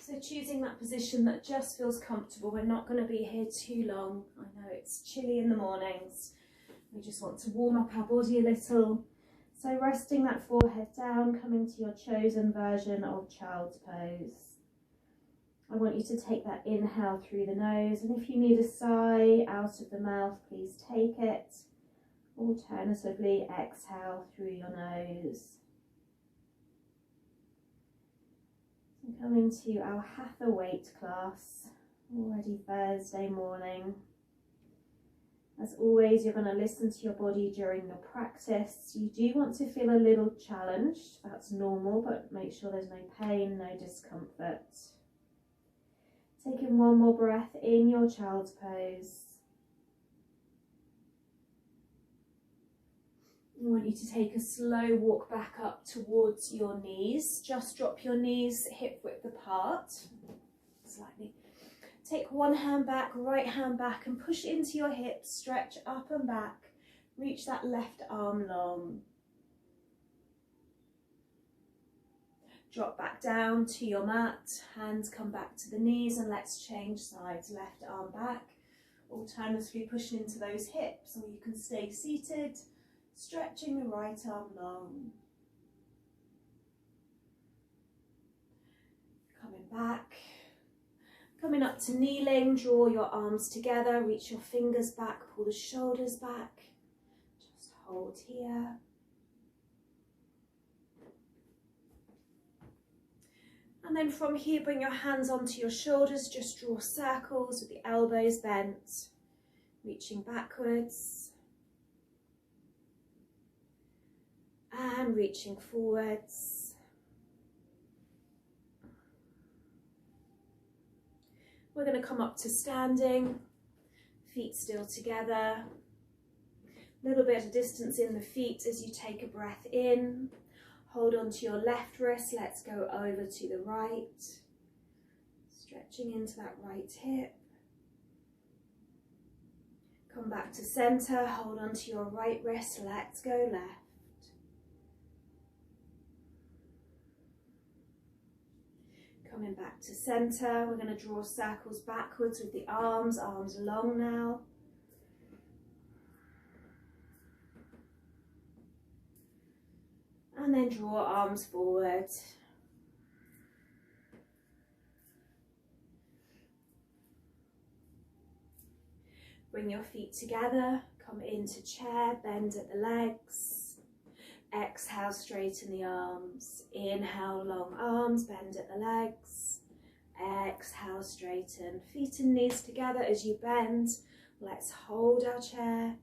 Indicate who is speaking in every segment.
Speaker 1: So choosing that position that just feels comfortable. We're not going to be here too long. I know it's chilly in the mornings. We just want to warm up our body a little. So resting that forehead down, coming to your chosen version of child's pose. I want you to take that inhale through the nose, and if you need a sigh out of the mouth, please take it. Alternatively, exhale through your nose. And coming to our Hatha weight class, already Thursday morning. As always, you're going to listen to your body during your practice. You do want to feel a little challenged, that's normal, but make sure there's no pain, no discomfort. Taking one more breath in your child's pose. I want you to take a slow walk back up towards your knees. Just drop your knees hip width apart, slightly. Take one hand back, right hand back, and push into your hips, stretch up and back. Reach that left arm long. Drop back down to your mat, hands come back to the knees, and let's change sides. Left arm back, alternatively pushing into those hips, or you can stay seated, stretching the right arm long. Coming back, coming up to kneeling, draw your arms together, reach your fingers back, pull the shoulders back, just hold here. And then from here, bring your hands onto your shoulders, just draw circles with the elbows bent, reaching backwards and reaching forwards. We're going to come up to standing, feet still together, a little bit of distance in the feet as you take a breath in. Hold on to your left wrist, let's go over to the right, stretching into that right hip. Come back to center, hold on to your right wrist, let's go left. Coming back to center, we're going to draw circles backwards with the arms long now. And then draw arms forward. Bring your feet together, come into chair, bend at the legs. Exhale, straighten the arms. Inhale, long arms, bend at the legs. Exhale, straighten. Feet and knees together as you bend. Let's hold our chair.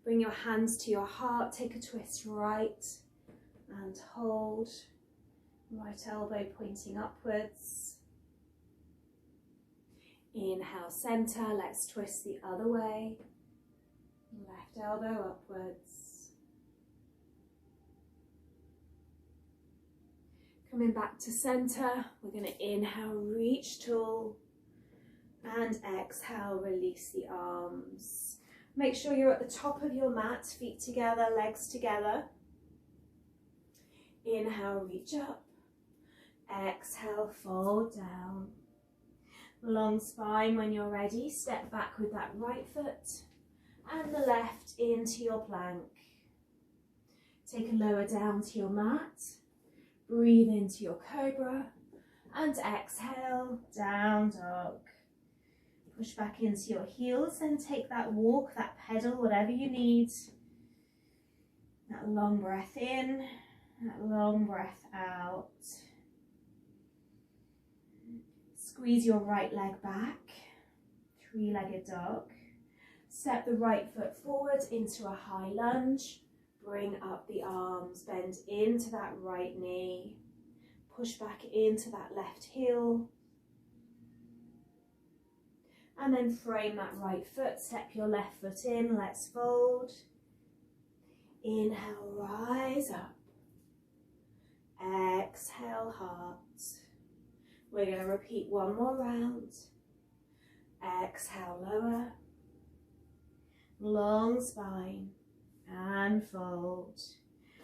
Speaker 1: Bring your hands to your heart, take a twist right. And hold, right elbow pointing upwards. Inhale, center, let's twist the other way. Left elbow upwards. Coming back to center, we're going to inhale, reach tall, and exhale, release the arms. Make sure you're at the top of your mat, feet together, legs together. Inhale, reach up. Exhale, fold down. Long spine when you're ready. Step back with that right foot and the left into your plank. Take a lower down to your mat. Breathe into your cobra and exhale, down dog. Push back into your heels and take that walk, that pedal, whatever you need. That long breath in. That long breath out. Squeeze your right leg back, three-legged dog. Step the right foot forward into a high lunge. Bring up the arms, bend into that right knee. Push back into that left heel. And then frame that right foot, step your left foot in, let's fold. Inhale, rise up. Exhale, heart. We're going to repeat one more round. Exhale, lower. Long spine and fold.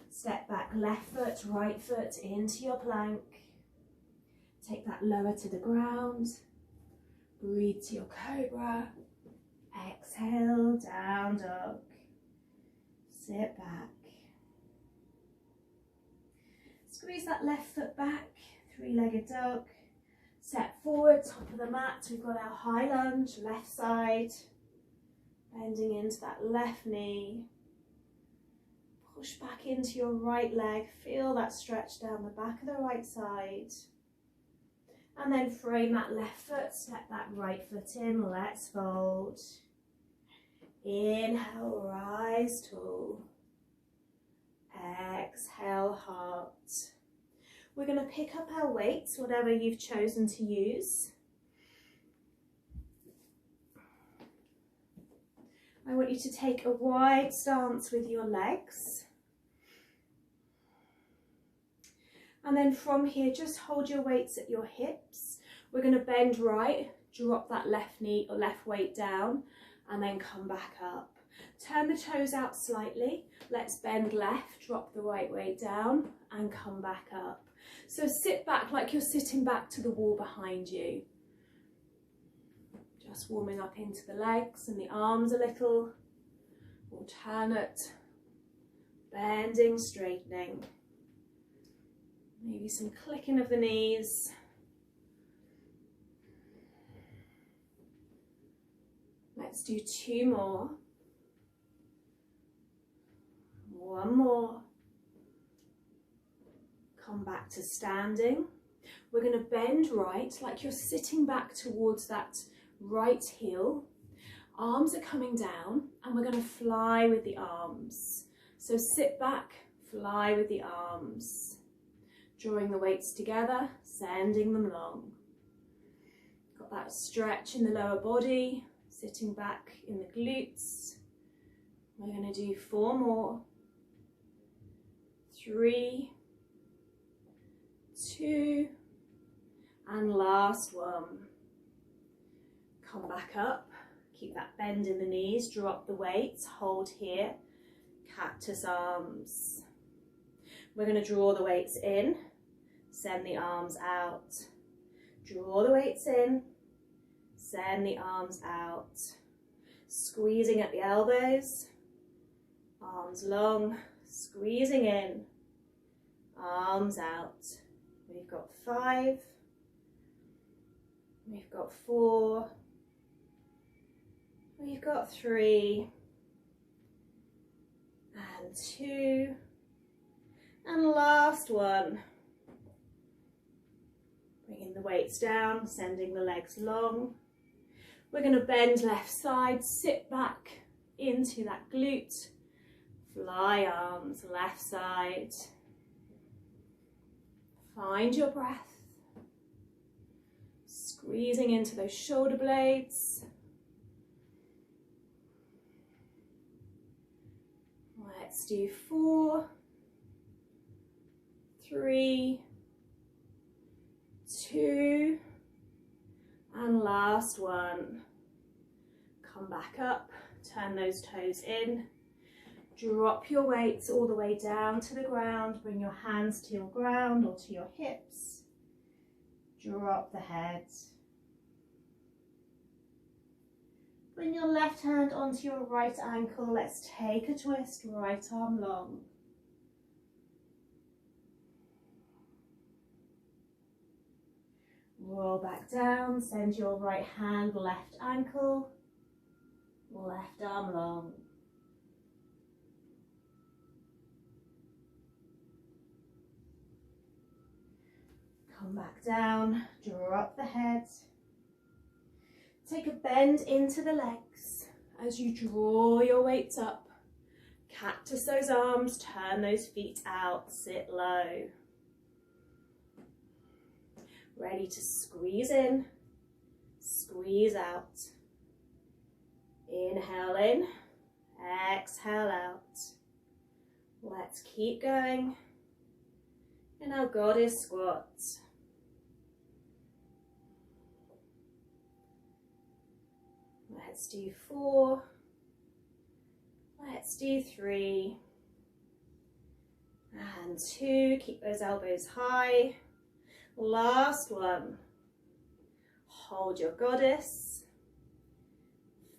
Speaker 1: Step back, left foot, right foot into your plank. Take that lower to the ground. Breathe to your cobra. Exhale, down dog. Sit back. Squeeze that left foot back, three-legged dog. Step forward, top of the mat. We've got our high lunge, left side. Bending into that left knee. Push back into your right leg. Feel that stretch down the back of the right side. And then frame that left foot, step that right foot in. Let's fold. Inhale, rise tall. Exhale, heart. We're going to pick up our weights, whatever you've chosen to use. I want you to take a wide stance with your legs. And then from here, just hold your weights at your hips. We're going to bend right, drop that left knee or left weight down, and then come back up. Turn the toes out slightly. Let's bend left, drop the right weight down, and come back up. So sit back like you're sitting back to the wall behind you. Just warming up into the legs and the arms a little. Alternate. Bending, straightening. Maybe some clicking of the knees. Let's do 2 more. 1 more. Come back to standing. We're going to bend right like you're sitting back towards that right heel. Arms are coming down and we're going to fly with the arms. So sit back, fly with the arms. Drawing the weights together, sending them long. Got that stretch in the lower body, sitting back in the glutes. We're going to do 4 more. 3, 2, and last one. Come back up, keep that bend in the knees, drop the weights, hold here, cactus arms. We're going to draw the weights in, send the arms out. Draw the weights in, send the arms out. Squeezing at the elbows, arms long, squeezing in, arms out. We've got 5, we've got 4, we've got 3, and 2, and last one. Bringing the weights down, sending the legs long. We're going to bend left side, sit back into that glute, fly arms, left side. Find your breath, squeezing into those shoulder blades. Let's do 4, 3, 2, and last one. Come back up, turn those toes in. Drop your weights all the way down to the ground. Bring your hands to your ground or to your hips. Drop the head. Bring your left hand onto your right ankle. Let's take a twist, right arm long. Roll back down, send your right hand, left ankle, left arm long. Come back down, drop the head. Take a bend into the legs as you draw your weights up. Cactus those arms, turn those feet out, sit low. Ready to squeeze in, squeeze out. Inhale in, exhale out. Let's keep going in our goddess squat. Let's do 4, let's do 3, and 2, keep those elbows high. Last one. Hold your goddess.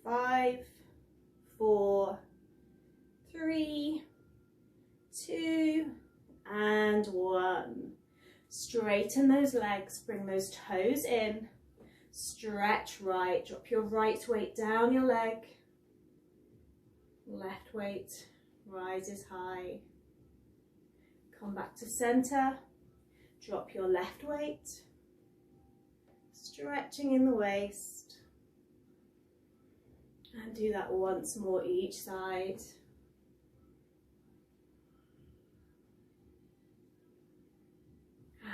Speaker 1: 5, 4, 3, 2, and 1. Straighten those legs, bring those toes in. Stretch right, drop your right weight down your leg. Left weight rises high. Come back to center. Drop your left weight. Stretching in the waist. And do that once more each side.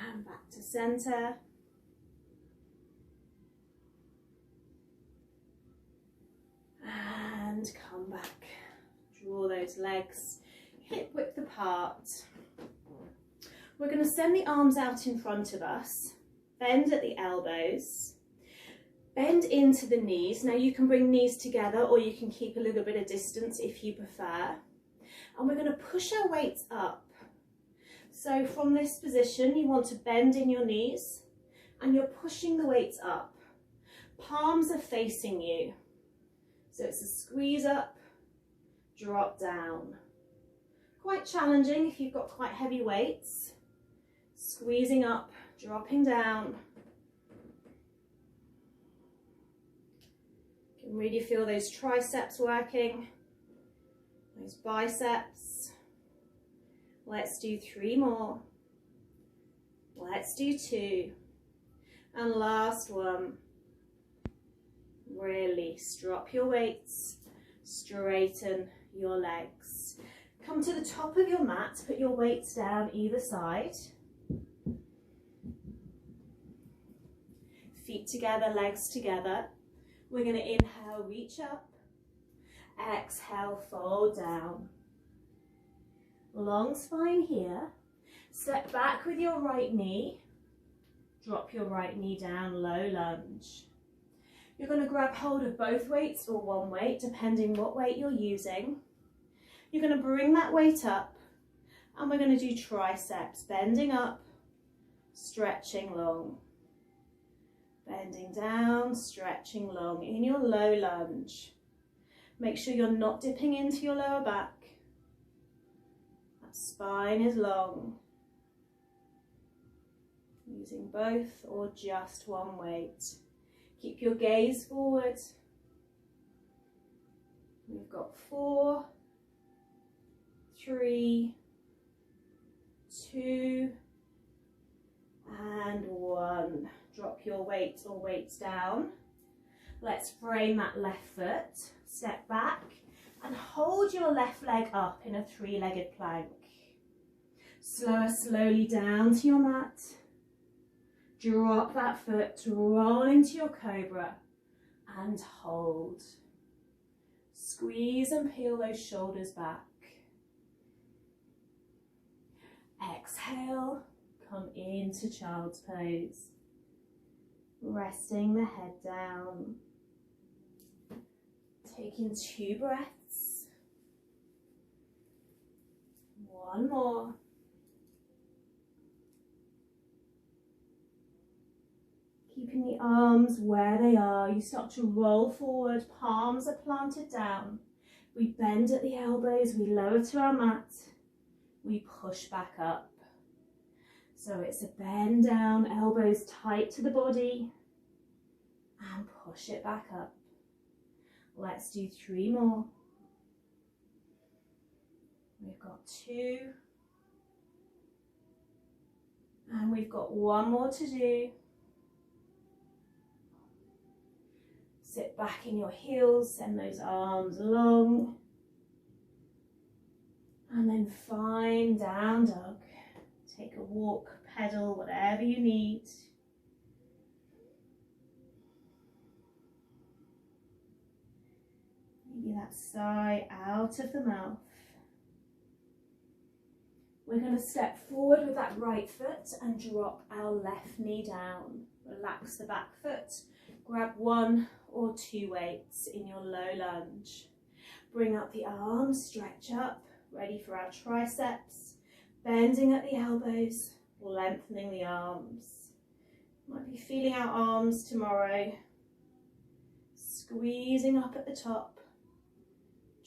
Speaker 1: And back to center. And come back. Draw those legs hip width apart. We're going to send the arms out in front of us. Bend at the elbows. Bend into the knees. Now you can bring knees together or you can keep a little bit of distance if you prefer. And we're going to push our weights up. So from this position, you want to bend in your knees and you're pushing the weights up. Palms are facing you. So it's a squeeze up, drop down. Quite challenging if you've got quite heavy weights. Squeezing up, dropping down. You can really feel those triceps working, those biceps. Let's do 3 more. Let's do 2. And last one. Release. Drop your weights. Straighten your legs. Come to the top of your mat. Put your weights down either side. Feet together, legs together. We're going to inhale, reach up. Exhale, fold down. Long spine here. Step back with your right knee. Drop your right knee down, low lunge. You're going to grab hold of both weights or one weight, depending what weight you're using. You're going to bring that weight up and we're going to do triceps, bending up, stretching long. Bending down, stretching long in your low lunge. Make sure you're not dipping into your lower back. That spine is long. Using both or just one weight. Keep your gaze forward. We've got 4, 3, 2, and 1. Drop your weight or weights down. Let's frame that left foot. Step back and hold your left leg up in a 3-legged plank. Lower slowly down to your mat. Drop that foot, roll into your cobra and hold. Squeeze and peel those shoulders back. Exhale, come into child's pose. Resting the head down. Taking 2 breaths. 1 more. Keeping the arms where they are. You start to roll forward, palms are planted down. We bend at the elbows, we lower to our mat. We push back up. So it's a bend down, elbows tight to the body, and push it back up. Let's do 3 more. We've got 2. And we've got 1 more to do. Sit back in your heels, send those arms long. And then find down dog. Take a walk, pedal, whatever you need. Maybe that sigh out of the mouth. We're going to step forward with that right foot and drop our left knee down. Relax the back foot. Grab 1 or 2 weights in your low lunge. Bring up the arms, stretch up, ready for our triceps. Bending at the elbows, lengthening the arms. Might be feeling our arms tomorrow. Squeezing up at the top,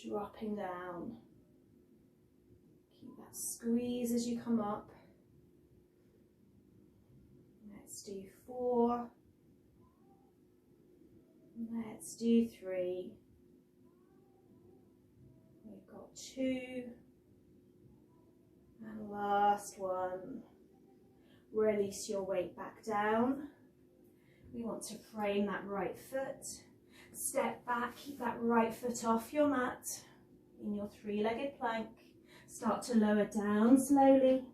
Speaker 1: dropping down. Keep that squeeze as you come up. Let's do 4. Let's do 3. We've got 2. And last one. Release your weight back down. We want to frame that right foot. Step back, keep that right foot off your mat in your 3-legged plank. Start to lower down slowly.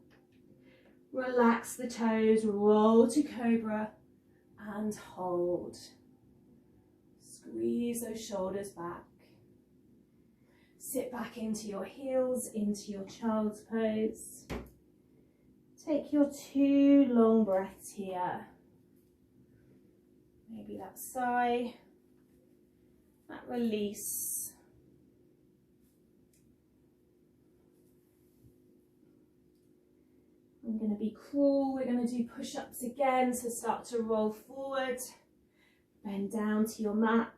Speaker 1: Relax the toes, roll to cobra and hold. Squeeze those shoulders back. Sit back into your heels, into your child's pose. Take your 2 long breaths here. Maybe that sigh, that release. I'm going to be crawl. We're going to do push-ups again. So start to roll forward, bend down to your mat,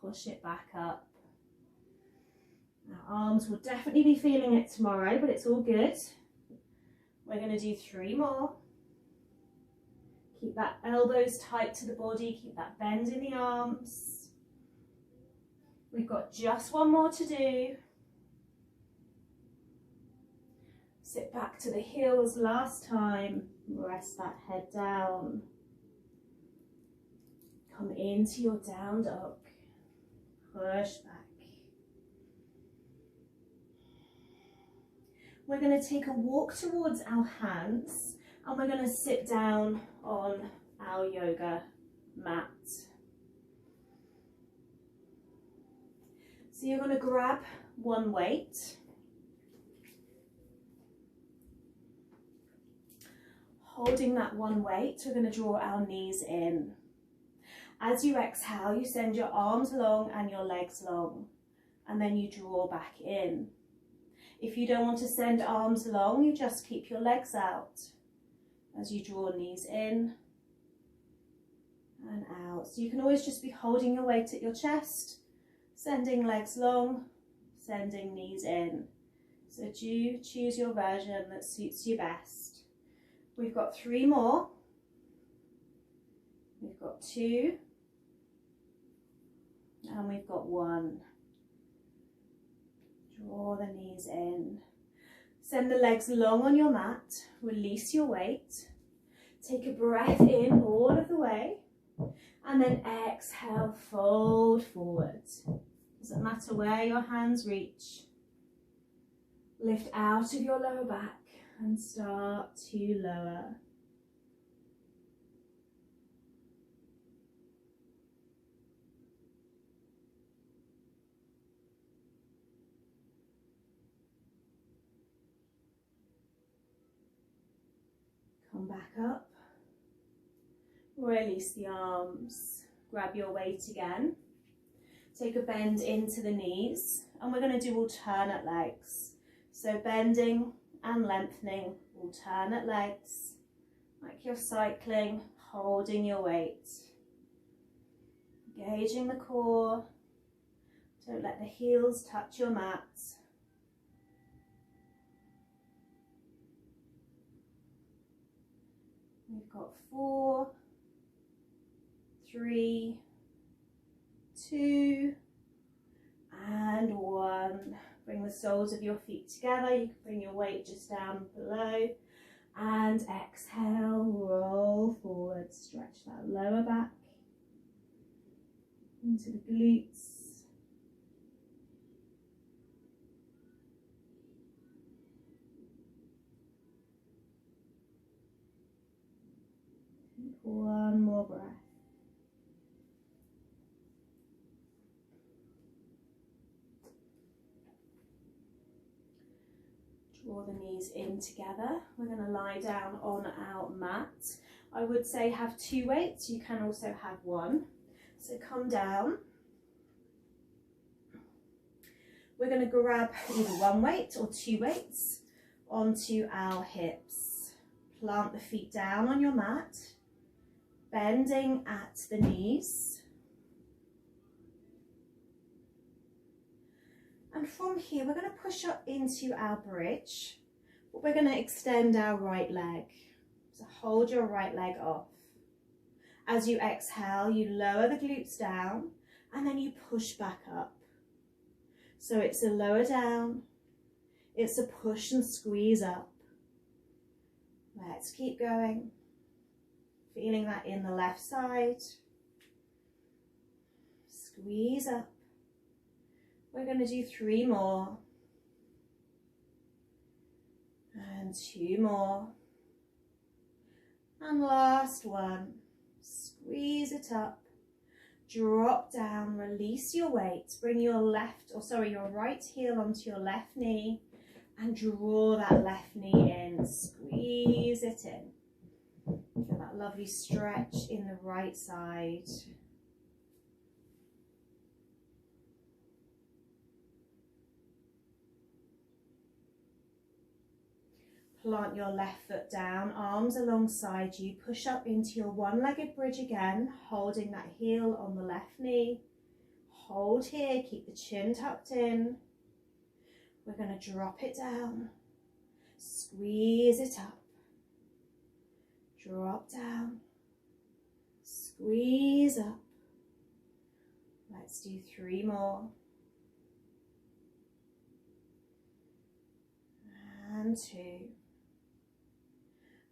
Speaker 1: push it back up. Now arms will definitely be feeling it tomorrow, but it's all good. We're going to do 3 more. Keep that elbows tight to the body, keep that bend in the arms. We've got just 1 more to do. Sit back to the heels last time. Rest that head down. Come into your down dog. Push back. We're going to take a walk towards our hands and we're going to sit down on our yoga mat. So you're going to grab 1 weight. Holding that 1 weight, we're going to draw our knees in. As you exhale, you send your arms long and your legs long, and then you draw back in. If you don't want to send arms long, you just keep your legs out as you draw knees in and out. So you can always just be holding your weight at your chest, sending legs long, sending knees in. So do choose your version that suits you best. We've got 3 more. We've got 2. And we've got 1. Draw the knees in. Send the legs long on your mat. Release your weight. Take a breath in all of the way. And then exhale, fold forward. Doesn't matter where your hands reach. Lift out of your lower back and start to lower. Come back up, release the arms, grab your weight again, take a bend into the knees, and we're going to do alternate legs. So bending and lengthening, alternate legs, like you're cycling, holding your weight. Engaging the core, don't let the heels touch your mat. We've got 4, 3, 2, and 1. Bring the soles of your feet together. You can bring your weight just down below. And exhale, roll forward. Stretch that lower back into the glutes. One more breath. Draw the knees in together. We're going to lie down on our mat. I would say have 2 weights. You can also have 1. So come down. We're going to grab either 1 weight or 2 weights onto our hips. Plant the feet down on your mat. bending at the knees. And from here, we're going to push up into our bridge, but we're going to extend our right leg. So hold your right leg off. As you exhale, you lower the glutes down and then you push back up. So it's a lower down, it's a push and squeeze up. Let's keep going. Feeling that in the left side. Squeeze up. We're going to do 3 more. And 2 more. And last one. Squeeze it up. Drop down, release your weight. Bring your your right heel onto your left knee and draw that left knee in. Squeeze it in. Get that lovely stretch in the right side. Plant your left foot down, arms alongside you. Push up into your one-legged bridge again, holding that heel on the left knee. Hold here, keep the chin tucked in. We're going to drop it down. Squeeze it up. Drop down. Squeeze up. Let's do 3 more. And 2.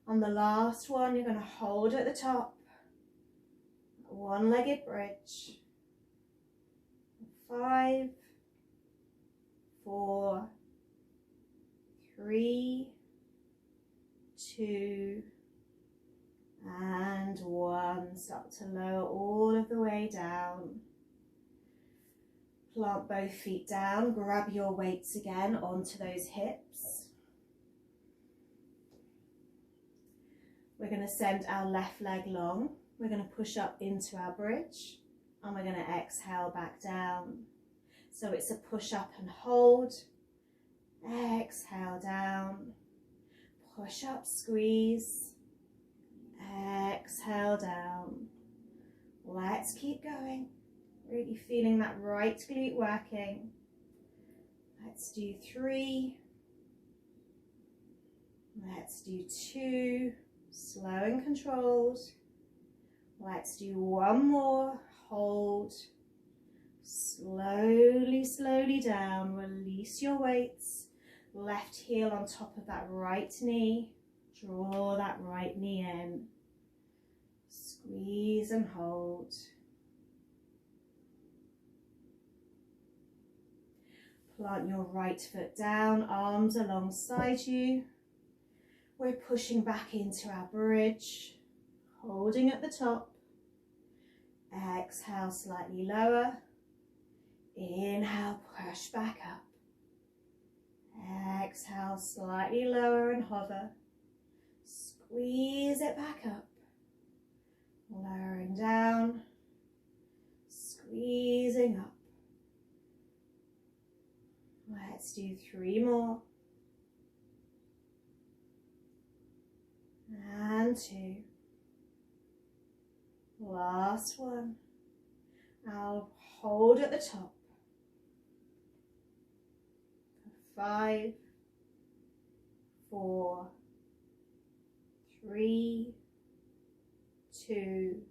Speaker 1: On the last one, you're going to hold at the top, one-legged bridge. 5, 4, 3, 2, and 1. Start to lower all of the way down. Plant both feet down, grab your weights again onto those hips. We're going to send our left leg long. We're going to push up into our bridge and we're going to exhale back down. So it's a push up and hold. Exhale down. Push up, squeeze. Exhale down. Let's keep going. Really feeling that right glute working. Let's do 3. Let's do 2. Slow and controlled. Let's do 1 more. Hold. Slowly, slowly down. Release your weights. Left heel on top of that right knee. Draw that right knee in. Squeeze and hold. Plant your right foot down, arms alongside you. We're pushing back into our bridge, holding at the top. Exhale, slightly lower. Inhale, push back up. Exhale, slightly lower and hover. Squeeze it back up. Lowering down. Squeezing up. Let's do 3 more. And 2. Last one. Now hold at the top. 5, 4, 3, 2,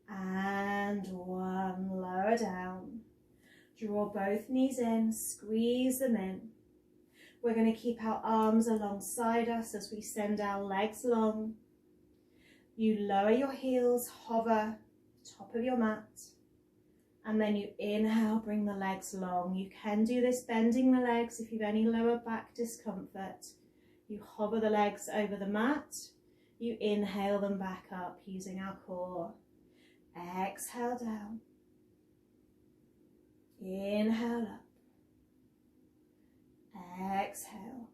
Speaker 1: and 1. Lower down. Draw both knees in, squeeze them in. We're going to keep our arms alongside us as we send our legs long. You lower your heels, hover top of your mat, and then you inhale, bring the legs long. You can do this bending the legs if you've any lower back discomfort. You hover the legs over the mat, you inhale them back up using our core. Exhale down. Inhale up. Exhale.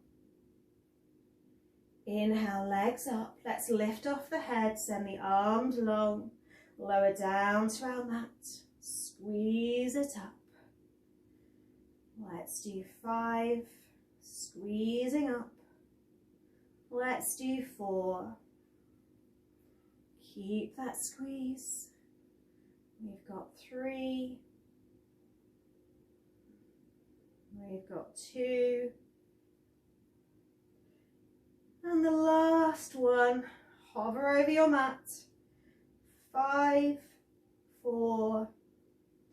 Speaker 1: Inhale, legs up. Let's lift off the head, send the arms long, lower down to our mat. Squeeze it up. Let's do 5, squeezing up. Let's do 4. Keep that squeeze. We've got 3. We've got 2. And the last one, hover over your mat. 5, 4,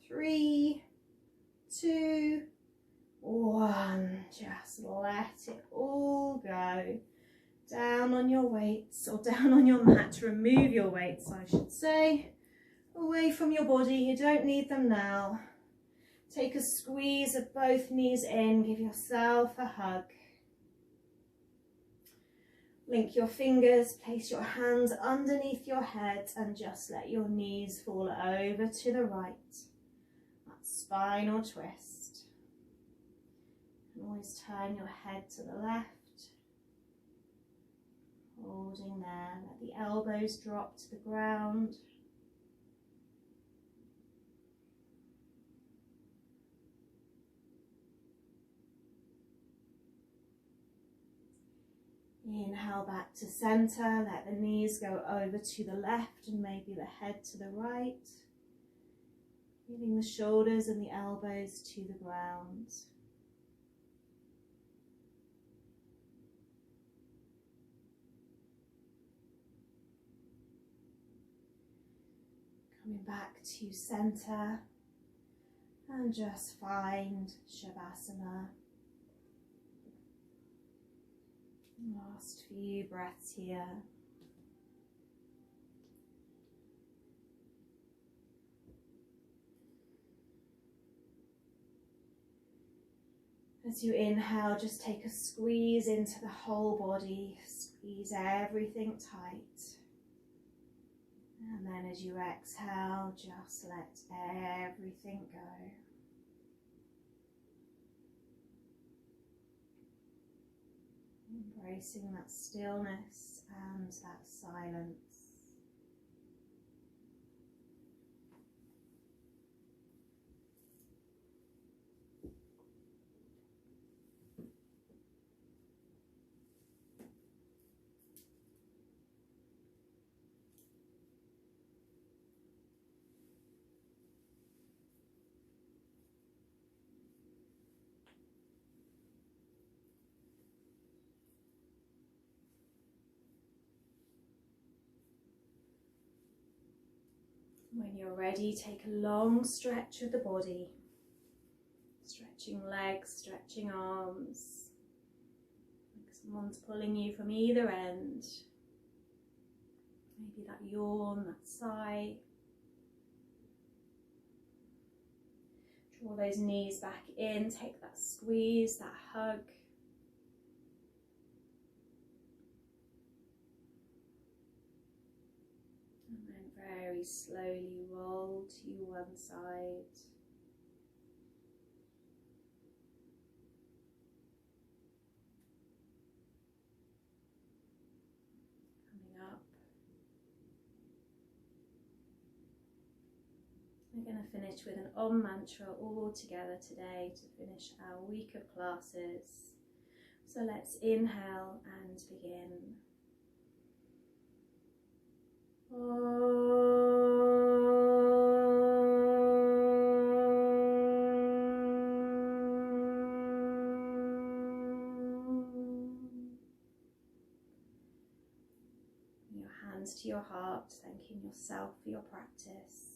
Speaker 1: 3, 2, 1. Just let it all go. Down on your weights, or down on your mat. Remove your weights, I should say. Away from your body, you don't need them now. Take a squeeze of both knees in, give yourself a hug. Link your fingers, place your hands underneath your head and just let your knees fall over to the right. That spinal twist. And always turn your head to the left. Holding there, let the elbows drop to the ground. Inhale back to center, let the knees go over to the left and maybe the head to the right. Giving the shoulders and the elbows to the ground. Coming back to center and just find Shavasana. Last few breaths here. As you inhale, just take a squeeze into the whole body. Squeeze everything tight. And then as you exhale, just let everything go. Embracing that stillness and that silence. When you're ready, take a long stretch of the body. Stretching legs, stretching arms. Like someone's pulling you from either end. Maybe that yawn, that sigh. Draw those knees back in, take that squeeze, that hug. Very slowly roll to one side. Coming up. We're going to finish with an Om mantra all together today to finish our week of classes. So let's inhale and begin. Your hands to your heart, thanking yourself for your practice.